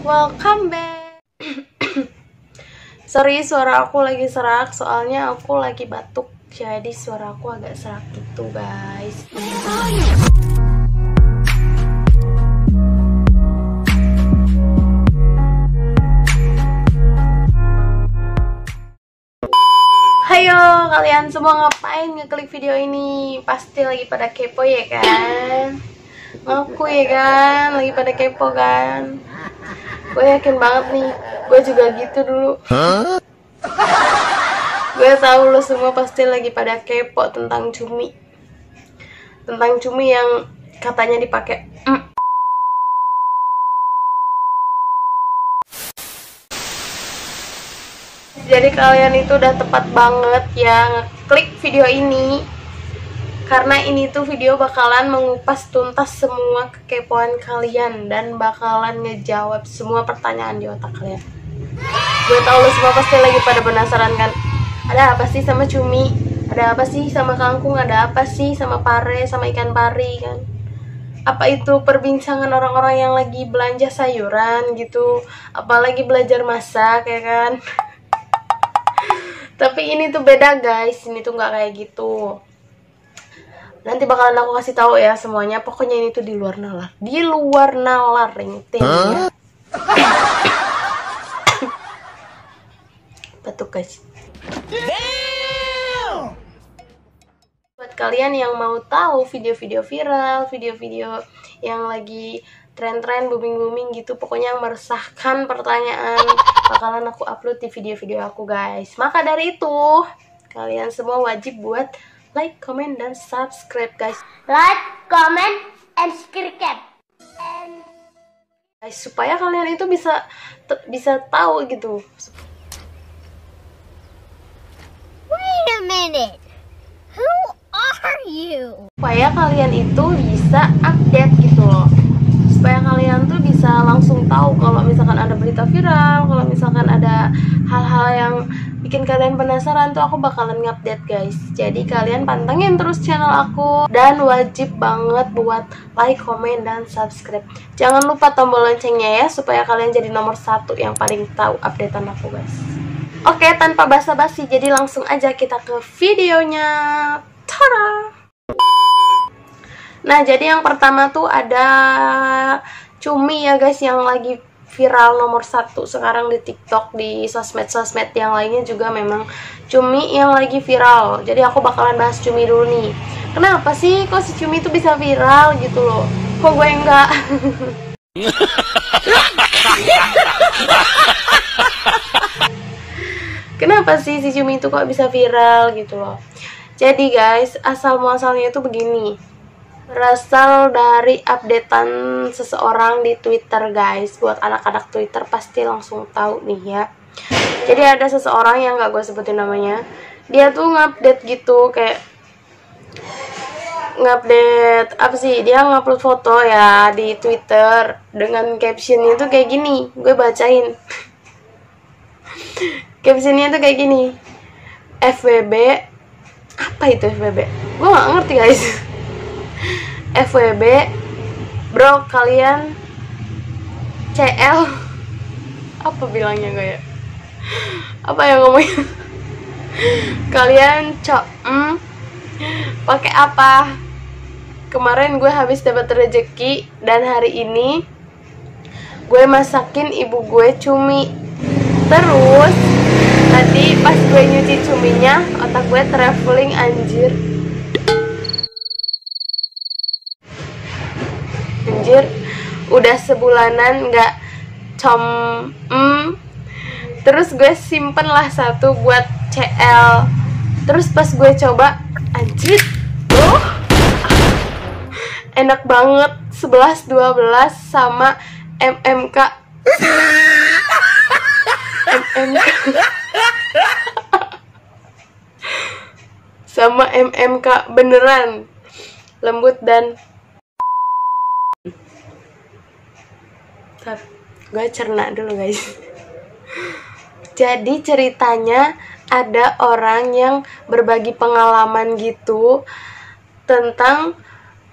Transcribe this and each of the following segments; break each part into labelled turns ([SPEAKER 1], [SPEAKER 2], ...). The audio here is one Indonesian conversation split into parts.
[SPEAKER 1] welcome back. Sorry, suara aku lagi serak, soalnya aku lagi batuk, jadi suara aku agak serak gitu guys. Hayo, kalian semua ngapain ngeklik video ini? Pasti lagi pada kepo ya kan? Ngaku ya kan, lagi pada kepo kan? Gue yakin banget nih, gue juga gitu dulu. Gue tahu lo semua pasti lagi pada kepo tentang cumi. Tentang cumi yang katanya dipakai. Jadi kalian itu udah tepat banget ya ngeklik video ini, karena ini tuh video bakalan mengupas tuntas semua kekepoan kalian dan bakalan ngejawab semua pertanyaan di otak kalian. Gue tau lo semua pasti lagi pada penasaran kan, ada apa sih sama cumi, ada apa sih sama kangkung, ada apa sih sama pare, sama ikan pari kan. Apa itu perbincangan orang-orang yang lagi belanja sayuran gitu, apalagi belajar masak ya kan. Tapi ini tuh beda guys, ini tuh nggak kayak gitu. Nanti bakalan aku kasih tahu ya semuanya. Pokoknya ini tuh di luar nalar, di luar nalar ringting ya. Batuk guys. Buat kalian yang mau tahu video-video viral, video-video yang lagi tren-tren, booming-booming gitu, pokoknya yang meresahkan pertanyaan, bakalan aku upload di video-video aku guys. Maka dari itu, kalian semua wajib buat like, comment, dan subscribe guys.
[SPEAKER 2] Like, comment, and subscribe.
[SPEAKER 1] Guys, supaya kalian itu bisa tahu gitu.
[SPEAKER 2] Wait a minute. Who are you?
[SPEAKER 1] Supaya kalian itu bisa update gitu loh. Supaya kalian tuh bisa langsung tahu kalau misalkan ada berita viral, kalau misalkan ada hal-hal yang bikin kalian penasaran tuh aku bakalan ngupdate guys. Jadi kalian pantengin terus channel aku dan wajib banget buat like, comment, dan subscribe. Jangan lupa tombol loncengnya ya, supaya kalian jadi nomor 1 yang paling tahu updatean aku guys. Oke, tanpa basa-basi, jadi langsung aja kita ke videonya. Tada! Nah, jadi yang pertama tuh ada cumi ya guys, yang lagi viral nomor 1 sekarang di TikTok, di sosmed-sosmed yang lainnya juga memang cumi yang lagi viral. Jadi aku bakalan bahas cumi dulu nih. Kenapa sih kok si cumi itu bisa viral gitu loh? Kok gue enggak? Kenapa sih si cumi itu kok bisa viral gitu loh? Jadi guys, asal muasalnya itu begini. Berasal dari updatean seseorang di Twitter guys. Buat anak-anak Twitter pasti langsung tahu nih ya. Jadi ada seseorang yang gak gue sebutin namanya, dia tuh ngupdate gitu, kayak ngupdate apa sih, dia ngupload foto ya di Twitter dengan captionnya tuh kayak gini. Gue bacain. Captionnya tuh kayak gini, FWB. Apa itu FWB? Gue gak ngerti guys. FWB, bro, kalian CL, apa bilangnya gue ya? Apa yang ngomongnya? Kalian pakai apa? Kemarin gue habis dapat rezeki dan hari ini gue masakin ibu gue cumi. Terus tadi pas gue nyuci cuminya, otak gue traveling anjir. Udah sebulanan nggak terus gue simpen lah 1 buat CL. Terus pas gue coba, anjir, enak banget, 11-12 sama MMK. Sama MMK beneran, lembut dan gue cerna dulu guys. Jadi ceritanya ada orang yang berbagi pengalaman gitu tentang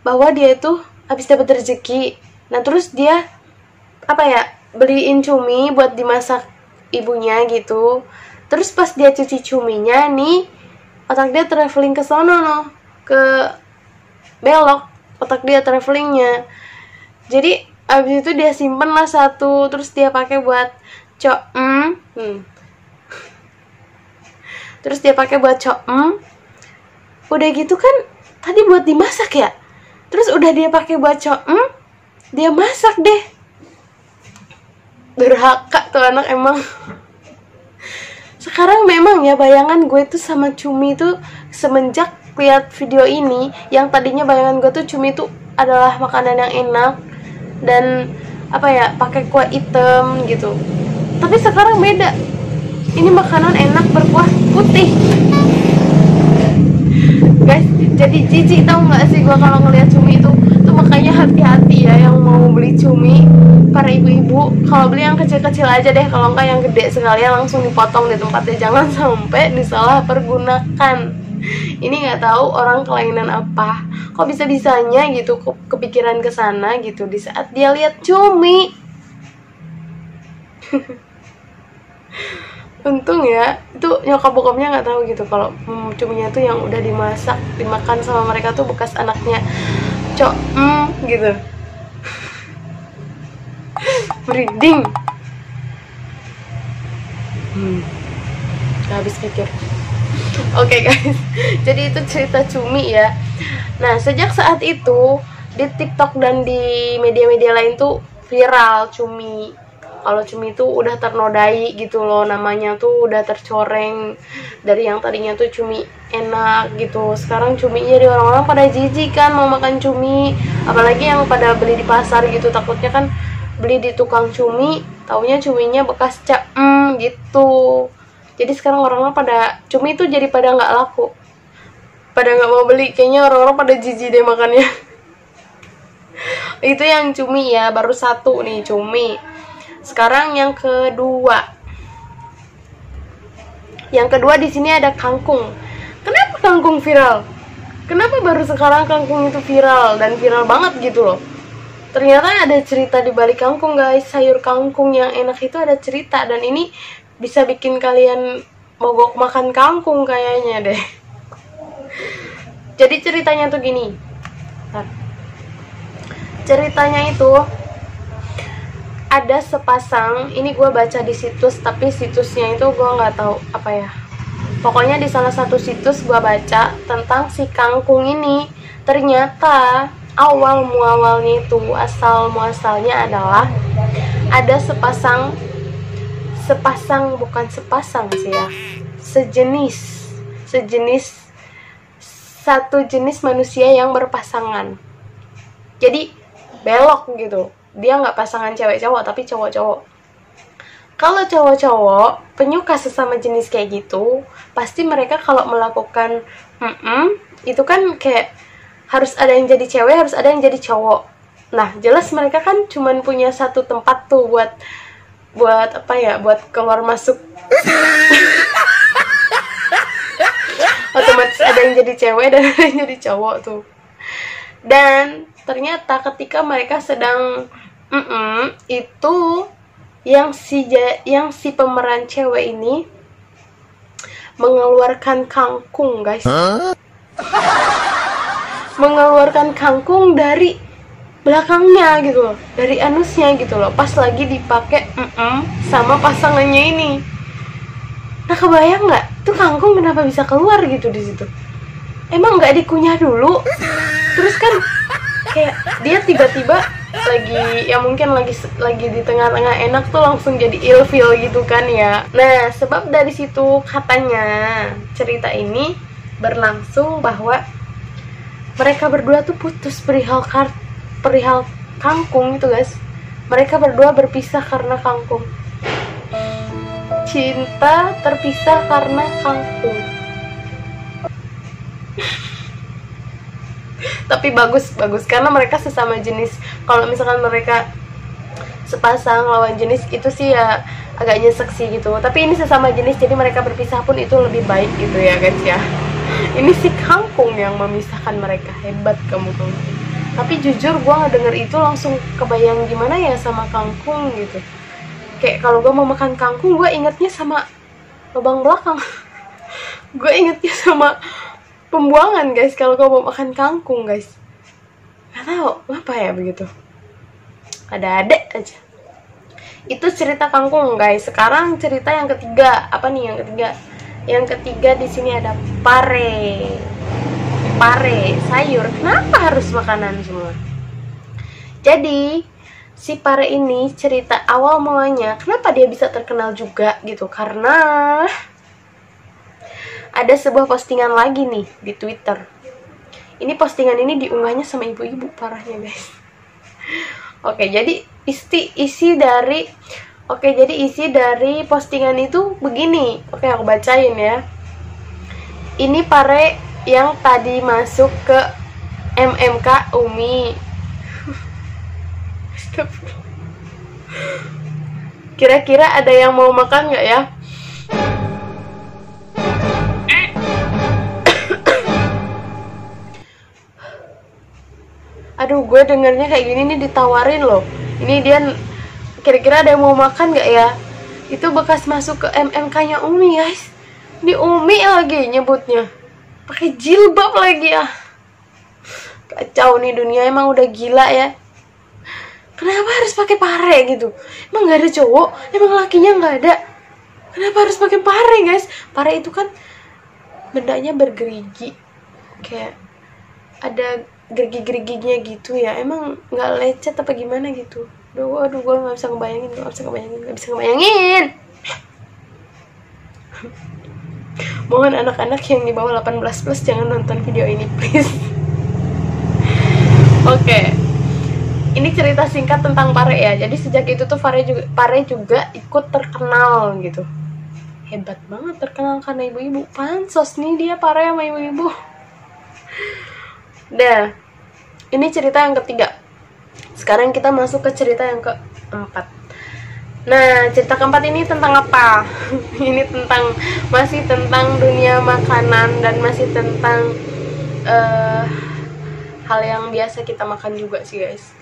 [SPEAKER 1] bahwa dia itu habis dapat rezeki. Nah terus dia apa ya, beliin cumi buat dimasak ibunya gitu. Terus pas dia cuci cuminya nih, otak dia traveling ke sono noh, ke belok otak dia travelingnya. Jadi abis itu dia simpen lah satu, terus dia pakai buat terus dia pakai buat udah gitu kan tadi buat dimasak ya, terus udah dia pakai buat dia masak deh. Durhaka tuh anak emang. Sekarang memang ya bayangan gue tuh sama cumi tuh semenjak lihat video ini, yang tadinya bayangan gue tuh cumi tuh adalah makanan yang enak dan apa ya, pakai kuah hitam gitu. Tapi sekarang beda. Ini makanan enak berkuah putih. Guys, jadi jijik tau gak sih gue kalau ngeliat cumi itu. Tuh makanya hati-hati ya yang mau beli cumi, para ibu-ibu. Kalau beli yang kecil-kecil aja deh, kalau enggak yang gede sekalian langsung dipotong di tempatnya. Jangan sampai disalahpergunakan. Ini nggak tahu orang kelainan apa, kok bisa-bisanya gitu kepikiran ke sana gitu di saat dia lihat cumi. Untung ya itu nyokap bokapnya nggak tahu gitu kalau cuminya tuh yang udah dimasak dimakan sama mereka tuh bekas anaknya gitu. Merinding. Gak habis pikir. Oke guys, jadi itu cerita cumi ya. Nah sejak saat itu di TikTok dan di media-media lain tuh viral cumi. Kalau cumi itu udah ternodai gitu loh, namanya tuh udah tercoreng. Dari yang tadinya tuh cumi enak gitu, sekarang cumi jadi orang-orang pada jijik kan mau makan cumi. Apalagi yang pada beli di pasar gitu, takutnya kan beli di tukang cumi taunya cuminya bekas gitu. Jadi sekarang orang-orang pada cumi itu jadi pada nggak laku, pada nggak mau beli. Kayaknya orang-orang pada jijik deh makannya. Itu yang cumi ya, baru satu nih cumi. Sekarang yang kedua. Yang kedua di sini ada kangkung. Kenapa kangkung viral? Kenapa baru sekarang kangkung itu viral dan viral banget gitu loh? Ternyata ada cerita di balik kangkung guys. Sayur kangkung yang enak itu ada cerita, dan ini bisa bikin kalian mogok makan kangkung kayaknya deh. Jadi ceritanya tuh gini. Ceritanya itu ada sepasang, ini gue baca di situs, tapi situsnya itu gue nggak tahu apa ya. Pokoknya di salah satu situs gue baca tentang si kangkung ini. Ternyata awal muawalnya itu, asal muasalnya adalah ada bukan sepasang sih ya, satu jenis manusia yang berpasangan. Jadi belok gitu, dia nggak pasangan cewek cowok tapi cowok cowok. Kalau cowok-cowok penyuka sesama jenis kayak gitu, pasti mereka kalau melakukan itu kan kayak harus ada yang jadi cewek, harus ada yang jadi cowok. Nah jelas mereka kan cuman punya satu tempat tuh buat apa ya, buat keluar masuk. Otomatis ada yang jadi cewek dan ada yang jadi cowok tuh. Dan ternyata ketika mereka sedang itu yang si pemeran cewek ini mengeluarkan kangkung guys. Mengeluarkan kangkung dari belakangnya gitu loh, dari anusnya gitu loh, pas lagi dipakai sama pasangannya ini. Nah kebayang nggak tuh kangkung kenapa bisa keluar gitu di situ? Emang nggak dikunyah dulu? Terus kan kayak dia tiba-tiba lagi ya mungkin lagi di tengah-tengah enak tuh langsung jadi ilfeel gitu kan ya. Nah sebab dari situ katanya cerita ini berlangsung bahwa mereka berdua tuh putus perihal kangkung itu guys. Mereka berdua berpisah karena kangkung. Cinta terpisah karena kangkung. Tapi bagus karena mereka sesama jenis. Kalau misalkan mereka sepasang lawan jenis itu sih ya agak nyesek sih gitu. Tapi ini sesama jenis, jadi mereka berpisah pun itu lebih baik gitu ya guys ya. Ini si kangkung yang memisahkan mereka. Hebat kamu. Tapi jujur gue nggak denger itu langsung kebayang gimana ya sama kangkung gitu. Kayak kalau gue mau makan kangkung, gue ingetnya sama lubang belakang. Gue ingetnya sama pembuangan guys kalau gue mau makan kangkung guys. Gak tau apa ya begitu, ada aja. Itu cerita kangkung guys. Sekarang cerita yang ketiga. Apa nih yang ketiga? Yang ketiga di sini ada pare. Pare, sayur. Kenapa harus makanan semua? Jadi si pare ini cerita awal mulanya kenapa dia bisa terkenal juga gitu, karena ada sebuah postingan lagi nih di Twitter. Ini postingan ini diunggahnya sama ibu-ibu, parahnya guys. Oke, jadi isi dari postingan itu begini. Oke, aku bacain ya. Ini pare yang tadi masuk ke MMK Umi. Kira-kira ada yang mau makan nggak ya? Aduh, gue dengernya kayak gini nih, ditawarin loh. Ini dia, kira-kira ada yang mau makan nggak ya? Itu bekas masuk ke MMK-nya Umi guys. Di Umi lagi nyebutnya, pakai jilbab lagi ya. Kacau nih dunia, emang udah gila ya. Kenapa harus pakai pare gitu? Emang nggak ada cowok? Emang lakinya nggak ada? Kenapa harus pakai pare guys? Pare itu kan bendanya bergerigi, kayak ada gerigi-geriginya gitu ya. Emang nggak lecet apa gimana gitu? Aduh, gue nggak bisa ngebayangin. Mohon anak-anak yang di bawah 18+ jangan nonton video ini please. Oke. Ini cerita singkat tentang pare ya. Jadi sejak itu tuh pare juga ikut terkenal gitu. Hebat banget, terkenal karena ibu-ibu. Pansos nih dia pare sama ibu-ibu. Dah. Ini cerita yang ketiga. Sekarang kita masuk ke cerita yang keempat. Nah, cerita keempat ini tentang apa? Ini masih tentang dunia makanan dan masih tentang hal yang biasa kita makan juga sih guys.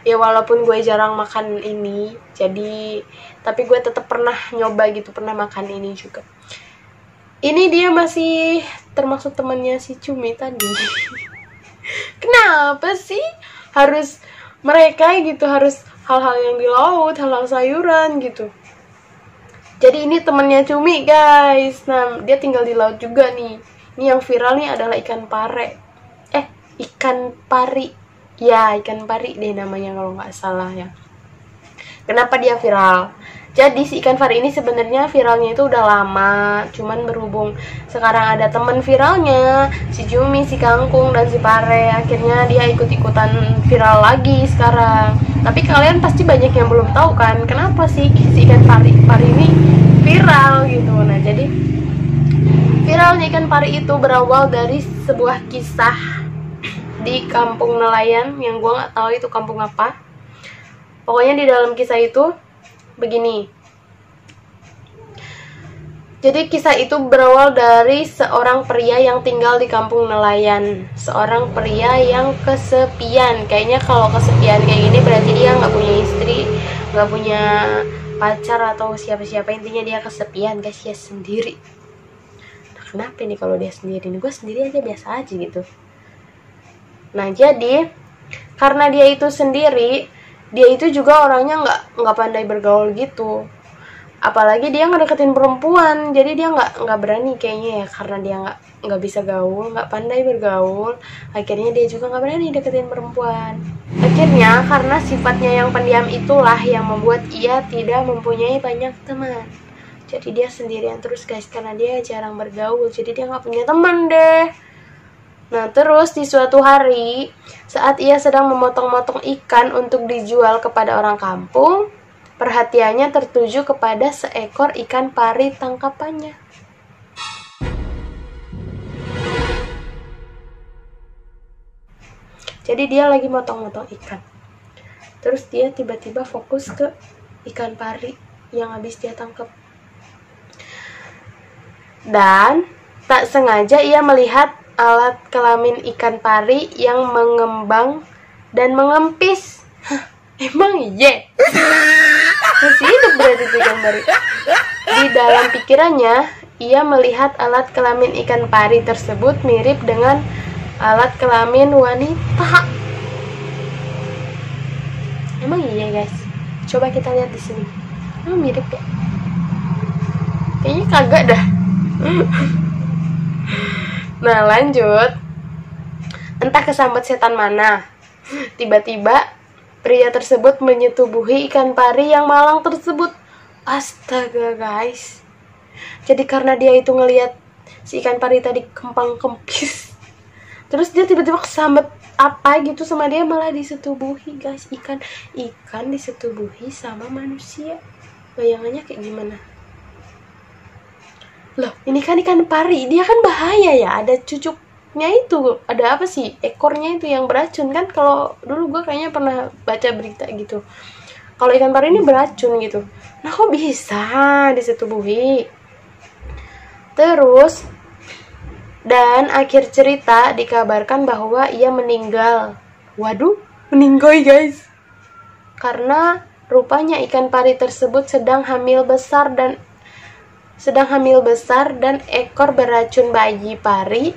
[SPEAKER 1] Ya walaupun gue jarang makan ini, tapi gue tetap pernah nyoba gitu, pernah makan ini juga. Ini dia masih termasuk temannya si Cumi tadi. Kenapa sih harus mereka gitu, harus hal-hal yang di laut, hal-hal sayuran gitu. Jadi ini temannya Cumi guys. Nah, dia tinggal di laut juga nih. Ini yang viral nih adalah ikan pare. Ikan pari. Ya, ikan pari deh namanya kalau nggak salah ya. Kenapa dia viral? Jadi si ikan pari ini sebenarnya viralnya itu udah lama, cuman berhubung sekarang ada temen viralnya, si Cumi, si Kangkung, dan si Pare, akhirnya dia ikut-ikutan viral lagi sekarang. Tapi kalian pasti banyak yang belum tahu kan, kenapa sih si ikan pari ini viral gitu. Nah, jadi viralnya ikan pari itu berawal dari sebuah kisah di kampung nelayan yang gue nggak tahu itu kampung apa. Pokoknya di dalam kisah itu begini. Jadi kisah itu berawal dari seorang pria yang tinggal di kampung nelayan. Seorang pria yang kesepian. Kayaknya kalau kesepian kayak gini berarti dia nggak punya istri, nggak punya pacar atau siapa-siapa. Intinya dia kesepian guys, ya sendiri. Nah, kenapa nih kalau dia sendiri? Gue sendiri aja biasa aja gitu. Nah, jadi karena dia itu sendiri, dia itu juga orangnya nggak pandai bergaul gitu. Apalagi dia ngedeketin perempuan, jadi dia nggak berani kayaknya ya, karena dia nggak bisa gaul, nggak pandai bergaul. Akhirnya dia juga nggak berani deketin perempuan. Akhirnya karena sifatnya yang pendiam itulah yang membuat ia tidak mempunyai banyak teman. Jadi dia sendirian terus guys, karena dia jarang bergaul, jadi dia nggak punya teman deh. Nah, terus di suatu hari, saat ia sedang memotong-motong ikan untuk dijual kepada orang kampung, perhatiannya tertuju kepada seekor ikan pari tangkapannya. Jadi dia lagi motong-motong ikan. Terus dia tiba-tiba fokus ke ikan pari yang habis dia tangkap. Dan tak sengaja ia melihat alat kelamin ikan pari yang mengembang dan mengempis. Emang iya? Masih hidup berarti Di dalam pikirannya, ia melihat alat kelamin ikan pari tersebut mirip dengan alat kelamin wanita. Emang iya guys? Coba kita lihat di sini. Emang mirip ya? Kayaknya kagak dah. Nah lanjut. Entah kesambet setan mana, tiba-tiba pria tersebut menyetubuhi ikan pari yang malang tersebut. Astaga guys. Jadi karena dia itu ngelihat si ikan pari tadi kempang kempis, terus dia tiba-tiba kesambet apa gitu sama dia, malah disetubuhi guys. Ikan disetubuhi sama manusia. Bayangannya kayak gimana? Loh, ini kan ikan pari, dia kan bahaya ya, ada cucuknya itu, ada apa sih, ekornya itu yang beracun kan. Kalau dulu gue kayaknya pernah baca berita gitu, kalau ikan pari ini beracun gitu. Nah kok bisa disetubuhi? Terus, dan akhir cerita dikabarkan bahwa ia meninggal. Waduh, meninggoy guys. Karena rupanya ikan pari tersebut sedang hamil besar dan ekor beracun bayi pari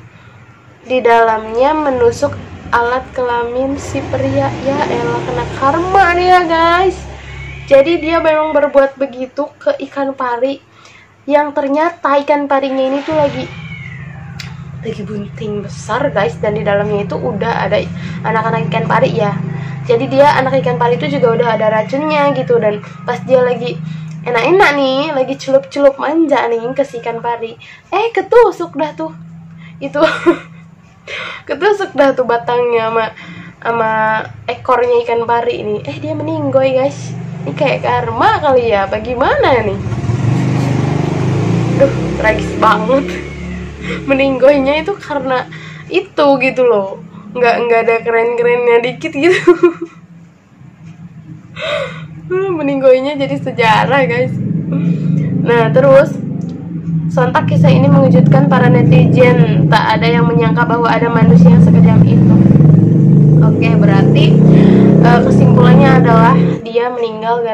[SPEAKER 1] di dalamnya menusuk alat kelamin si pria. Ya elah, kena karma dia guys. Jadi dia memang berbuat begitu ke ikan pari, yang ternyata ikan parinya ini tuh lagi bunting besar guys, dan di dalamnya itu udah ada anak-anak ikan pari ya. Jadi dia anak ikan pari itu juga udah ada racunnya gitu, dan pas dia lagi enak-enak nih, lagi celup-celup manja nih ke si ikan pari, ketusuk dah tuh itu ketusuk dah tuh batangnya sama ekornya ikan pari ini. Dia meninggoy guys. Ini kayak karma kali ya, bagaimana nih? Duh, tragis banget. Meninggoynya itu karena itu gitu loh, nggak ada keren-kerennya dikit gitu. Meninggoynya jadi sejarah guys. Nah terus, sontak kisah ini mengejutkan para netizen. Tak ada yang menyangka bahwa ada manusia yang sekejam itu. Oke, berarti kesimpulannya adalah dia meninggal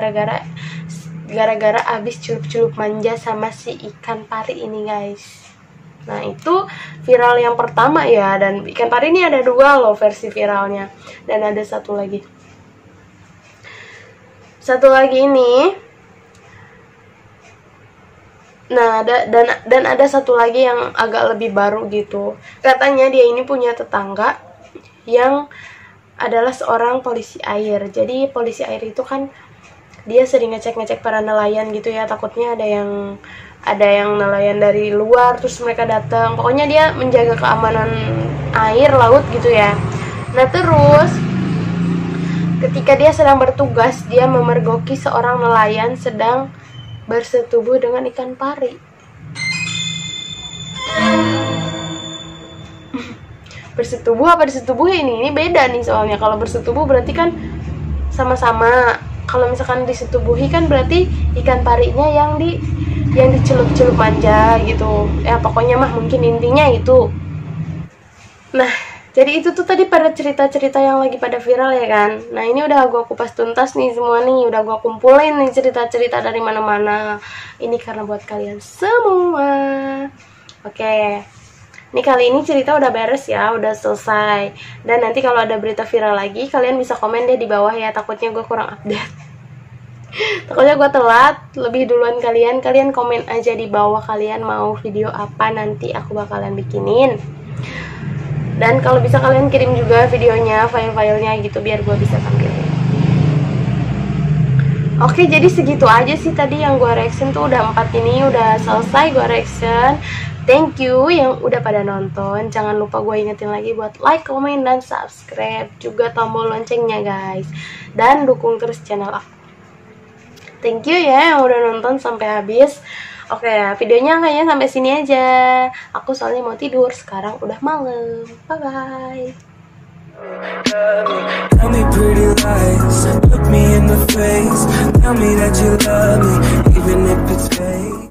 [SPEAKER 1] gara-gara abis celup-celup manja sama si ikan pari ini guys. Nah itu viral yang pertama ya, dan ikan pari ini ada 2 loh versi viralnya, dan ada satu lagi ini. Nah dan ada satu lagi yang agak lebih baru gitu. Katanya dia ini punya tetangga yang adalah seorang polisi air. Jadi polisi air itu kan dia sering ngecek para nelayan gitu ya, takutnya ada yang nelayan dari luar terus mereka datang. Pokoknya dia menjaga keamanan air laut gitu ya. Nah terus ketika dia sedang bertugas, dia memergoki seorang nelayan sedang bersetubuh dengan ikan pari. Bersetubuh apa disetubuhi ini beda nih soalnya. Kalau bersetubuh berarti kan sama-sama. Kalau misalkan disetubuhi kan berarti ikan parinya yang dicelup-celup manja gitu. Ya pokoknya mah mungkin intinya itu. Nah, jadi itu tuh tadi pada cerita-cerita yang lagi pada viral ya kan. Nah, ini udah gua kupas tuntas nih semua nih, udah gua kumpulin nih cerita-cerita dari mana-mana. Ini karena buat kalian semua. Oke. Ini kali ini cerita udah beres ya, udah selesai. Dan nanti kalau ada berita viral lagi, kalian bisa komen deh di bawah ya. Takutnya gue kurang update. Takutnya gue telat lebih duluan kalian. Kalian komen aja di bawah kalian mau video apa, nanti aku bakalan bikinin. Dan kalau bisa kalian kirim juga videonya, file-filenya gitu, biar gue bisa tampilin. Oke, jadi segitu aja sih tadi yang gue reaction tuh. Udah 4 ini udah selesai gue reaction. Thank you yang udah pada nonton. Jangan lupa gue ingetin lagi buat like, komen, dan subscribe. Juga tombol loncengnya guys. Dan dukung terus channel aku. Thank you ya yang udah nonton sampai habis. Oke ya, videonya kayaknya sampai sini aja. Aku soalnya mau tidur, sekarang udah malam. Bye-bye. Tell me pretty lies, look me in the face. Tell me that you love me, even if it's fake.